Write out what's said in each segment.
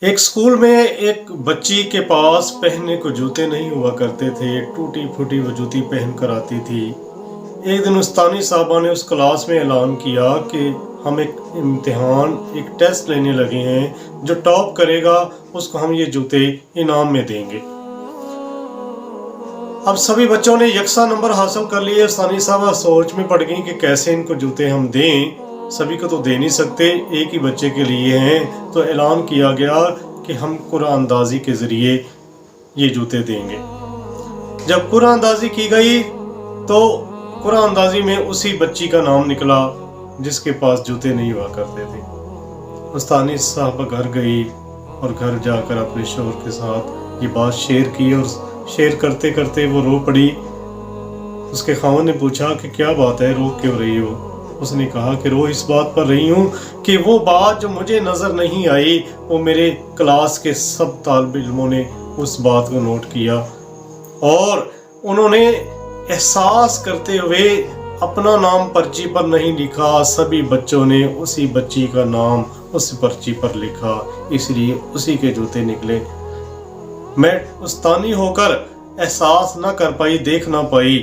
ایک اسکول میں ایک بچی کے پاس پہننے کو جوتے نہیں ہوا کرتے تھے، ٹوٹی پھوٹی وہ جوتی پہن کر آتی تھی۔ ایک دن استانی صاحبہ نے اس کلاس میں اعلان کیا کہ ہم ایک امتحان، ایک ٹیسٹ لینے لگے ہیں، جو ٹاپ کرے گا اس کو ہم یہ جوتے انعام میں دیں گے۔ اب سبھی بچوں نے یکساں نمبر حاصل کر لیے۔ استانی صاحبہ سوچ میں پڑ گئیں کہ کیسے ان کو جوتے ہم دیں، سبھی کو تو دے نہیں سکتے، ایک ہی بچے کے لیے ہیں۔ تو اعلان کیا گیا کہ ہم قرعہ اندازی کے ذریعے یہ جوتے دیں گے۔ جب قرعہ اندازی کی گئی تو قرعہ اندازی میں اسی بچی کا نام نکلا جس کے پاس جوتے نہیں ہوا کرتے تھے۔ استانی صاحبہ گھر گئی اور گھر جا کر اپنے شوہر کے ساتھ یہ بات شیئر کی، اور شیئر کرتے کرتے وہ رو پڑی۔ اس کے خاوند نے پوچھا کہ کیا بات ہے، رو کیوں رہی ہو؟ اس نے کہا کہ رو اس بات پر رہی ہوں کہ وہ بات جو مجھے نظر نہیں آئی، وہ میرے کلاس کے سب طالب علموں نے اس بات کو نوٹ کیا، اور انہوں نے احساس کرتے ہوئے اپنا نام پرچی پر نہیں لکھا، سبھی بچوں نے اسی بچی کا نام اس پرچی پر لکھا، اس لیے اسی کے جوتے نکلے۔ میں استانی ہو کر احساس نہ کر پائی، دیکھ نہ پائی،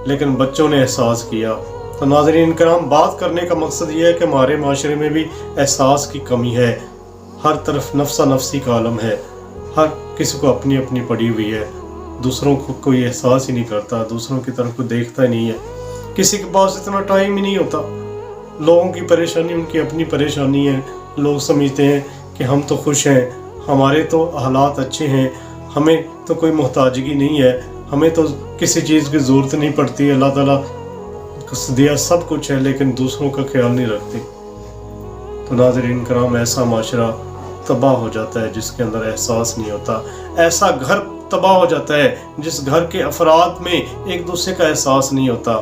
لیکن بچوں نے احساس کیا۔ تو ناظرین کرام، بات کرنے کا مقصد یہ ہے کہ ہمارے معاشرے میں بھی احساس کی کمی ہے، ہر طرف نفسا نفسی کا عالم ہے، ہر کسی کو اپنی اپنی پڑی ہوئی ہے، دوسروں کو کوئی احساس ہی نہیں کرتا، دوسروں کی طرف کو دیکھتا ہی نہیں ہے، کسی کے پاس اتنا ٹائم ہی نہیں ہوتا۔ لوگوں کی پریشانی ان کی اپنی پریشانی ہے، لوگ سمجھتے ہیں کہ ہم تو خوش ہیں، ہمارے تو حالات اچھے ہیں، ہمیں تو کوئی محتاجگی نہیں ہے، ہمیں تو کسی چیز کی ضرورت نہیں پڑتی، اللہ تعالیٰ دیا سب کچھ ہے، لیکن دوسروں کا خیال نہیں رکھتے۔ تو ناظرین کرام، ایسا معاشرہ تباہ ہو جاتا ہے جس کے اندر احساس نہیں ہوتا، ایسا گھر تباہ ہو جاتا ہے جس گھر کے افراد میں ایک دوسرے کا احساس نہیں ہوتا۔